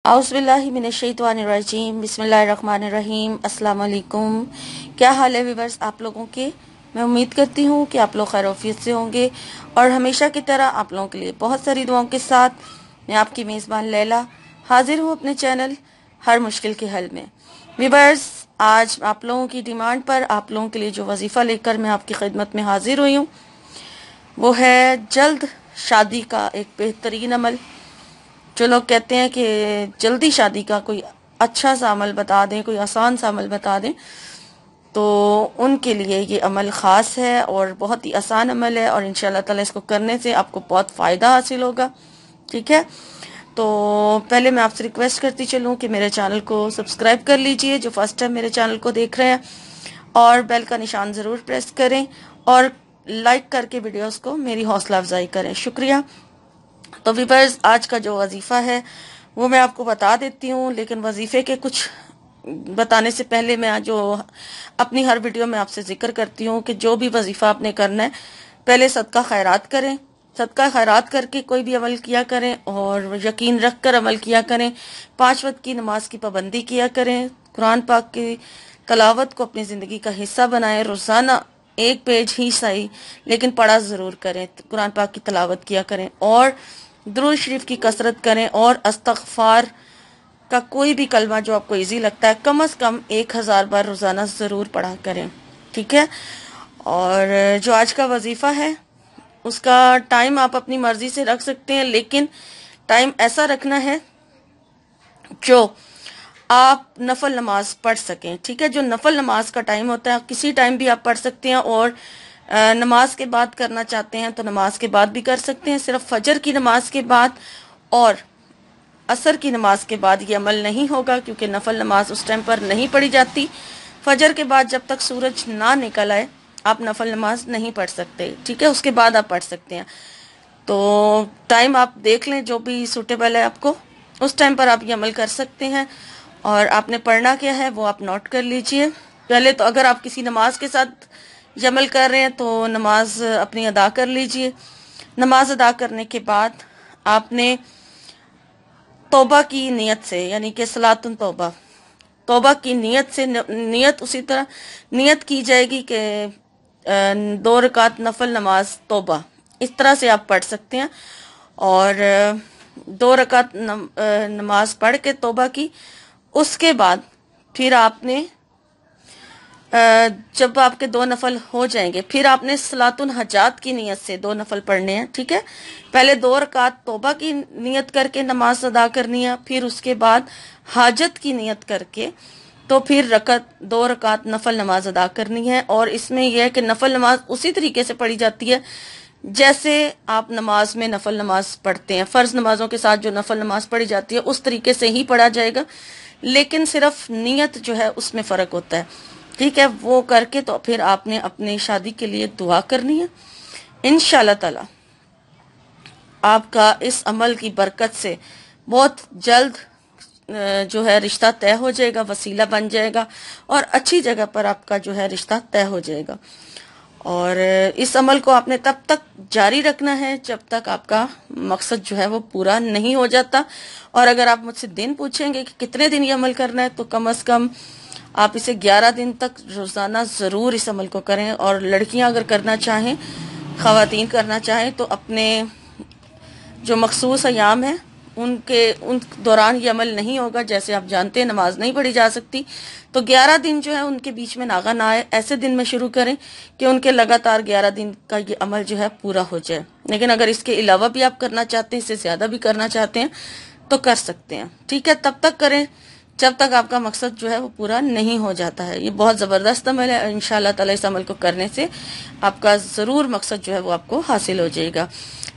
औज़ुबिल्लाहि मिनश्शैतानिर्रजीम बिस्मिल्लाहिर्रहमानिर्रहीम अस्सलाम वालेकुम। क्या हाल है व्यूअर्स आप लोगों के। मैं उम्मीद करती हूँ कि आप लोग खैरियत से होंगे और हमेशा की तरह आप लोगों के लिए बहुत सारी दुआओं के साथ मैं आपकी मेज़बान लैला हाजिर हूँ अपने चैनल हर मुश्किल के हल में। व्यूअर्स, आज आप लोगों की डिमांड पर आप लोगों के लिए जो वजीफ़ा लेकर मैं आपकी खिदमत में हाजिर हुई हूँ वो है जल्द शादी का एक बेहतरीन अमल। जो लोग कहते हैं कि जल्दी शादी का कोई अच्छा सा अमल बता दें, कोई आसान सा अमल बता दें, तो उनके लिए ये अमल ख़ास है और बहुत ही आसान अमल है और इंशाल्लाह ताला इसको करने से आपको बहुत फ़ायदा हासिल होगा। ठीक है, तो पहले मैं आपसे रिक्वेस्ट करती चलूँ कि मेरे चैनल को सब्सक्राइब कर लीजिए जो फर्स्ट टाइम मेरे चैनल को देख रहे हैं, और बेल का निशान ज़रूर प्रेस करें और लाइक करके वीडियोस को मेरी हौसला अफजाई करें। शुक्रिया। तो व्यूअर्स, आज का जो वजीफ़ा है वो मैं आपको बता देती हूँ, लेकिन वजीफ़े के कुछ बताने से पहले मैं जो अपनी हर वीडियो में आपसे जिक्र करती हूँ कि जो भी वजीफ़ा आपने करना है पहले सदका खैरात करें। सदका खैरात करके कोई भी अमल किया करें और यकीन रख कर अमल किया करें। 5 वक्त की नमाज की पाबंदी किया करें। कुरान पाक की तलावत को अपनी ज़िंदगी का हिस्सा बनाएं। रोज़ाना 1 पेज ही सही लेकिन पढ़ा ज़रूर करें। कुरान पाक की तलावत किया करें और दुरूद शरीफ की कसरत करें और इस्तग़फ़ार का कोई भी कलमा जो आपको इजी लगता है कम से कम 1000 बार रोज़ाना ज़रूर पढ़ा करें। ठीक है, और जो आज का वजीफ़ा है उसका टाइम आप अपनी मर्जी से रख सकते हैं, लेकिन टाइम ऐसा रखना है जो आप नफल नमाज पढ़ सकें। ठीक है, जो नफल नमाज का टाइम होता है किसी टाइम भी आप पढ़ सकते हैं, और नमाज के बाद करना चाहते हैं तो नमाज के बाद भी कर सकते हैं। सिर्फ फजर की नमाज के बाद और असर की नमाज के बाद ये अमल नहीं होगा, क्योंकि नफल नमाज उस टाइम पर नहीं पढ़ी जाती। फजर के बाद जब तक सूरज ना निकल आए आप नफल नमाज नहीं पढ़ सकते। ठीक है, उसके बाद आप पढ़ सकते हैं। तो टाइम आप देख लें जो भी सूटेबल है आपको, उस टाइम पर आप ये अमल कर सकते हैं। और आपने पढ़ना क्या है वो आप नोट कर लीजिए। पहले तो अगर आप किसी नमाज के साथ ये अमल कर रहे हैं तो नमाज अपनी अदा कर लीजिए। नमाज अदा करने के बाद आपने तौबा की नियत से, यानी कि सलातुन तौबा, तौबा की नियत से, नियत उसी तरह नियत की जाएगी कि 2 रकात नफल नमाज तौबा, इस तरह से आप पढ़ सकते हैं। और 2 रकात नमाज पढ़ के तौबा की, उसके बाद फिर आपने जब आपके 2 नफल हो जाएंगे फिर आपने सलातुन हजात की नियत से 2 नफल पढ़ने हैं। ठीक है, पहले 2 रकात तौबा की नियत करके नमाज अदा करनी है, फिर उसके बाद हाजत की नियत करके तो फिर 2 रकात नफल नमाज अदा करनी है। और इसमें यह है कि नफल नमाज उसी तरीके से पढ़ी जाती है जैसे आप नमाज में नफल नमाज पढ़ते हैं। फर्ज नमाजों के साथ जो नफल नमाज पढ़ी जाती है उस तरीके से ही पढ़ा जाएगा, लेकिन सिर्फ नियत जो है उसमें फ़र्क होता है। ठीक है, वो करके तो फिर आपने अपनी शादी के लिए दुआ करनी है। इंशाल्लाह ताला आपका इस अमल की बरकत से बहुत जल्द जो है रिश्ता तय हो जाएगा, वसीला बन जाएगा और अच्छी जगह पर आपका जो है रिश्ता तय हो जाएगा। और इस अमल को आपने तब तक जारी रखना है जब तक आपका मकसद जो है वो पूरा नहीं हो जाता। और अगर आप मुझसे दिन पूछेंगे कि कितने दिन ये अमल करना है, तो कम से कम आप इसे 11 दिन तक रोजाना जरूर इस अमल को करें। और लड़कियां अगर करना चाहें, खवातीन करना चाहें, तो अपने जो मखसूस अयाम है उन दौरान ये अमल नहीं होगा। जैसे आप जानते हैं नमाज नहीं पढ़ी जा सकती, तो 11 दिन जो है उनके बीच में नागा ना आए, ऐसे दिन में शुरू करें कि उनके लगातार 11 दिन का ये अमल जो है पूरा हो जाए। लेकिन अगर इसके अलावा भी आप करना चाहते हैं, इससे ज्यादा भी करना चाहते हैं तो कर सकते हैं। ठीक है, तब तक करें जब तक आपका मकसद जो है वो पूरा नहीं हो जाता है। ये बहुत ज़बरदस्त अमल है। इंशाल्लाह ताला इस अमल को करने से आपका ज़रूर मकसद जो है वो आपको हासिल हो जाएगा।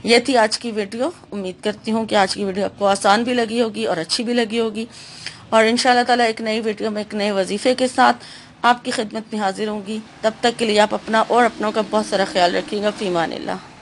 ये थी आज की वीडियो। उम्मीद करती हूँ कि आज की वीडियो आपको आसान भी लगी होगी और अच्छी भी लगी होगी। और इंशाल्लाह ताला एक नई वीडियो में एक नए वजीफे के साथ आपकी खिदमत में हाजिर होंगी। तब तक के लिए आप अपना और अपनों का बहुत सारा ख्याल रखिएगा। फीमानिल्लाह।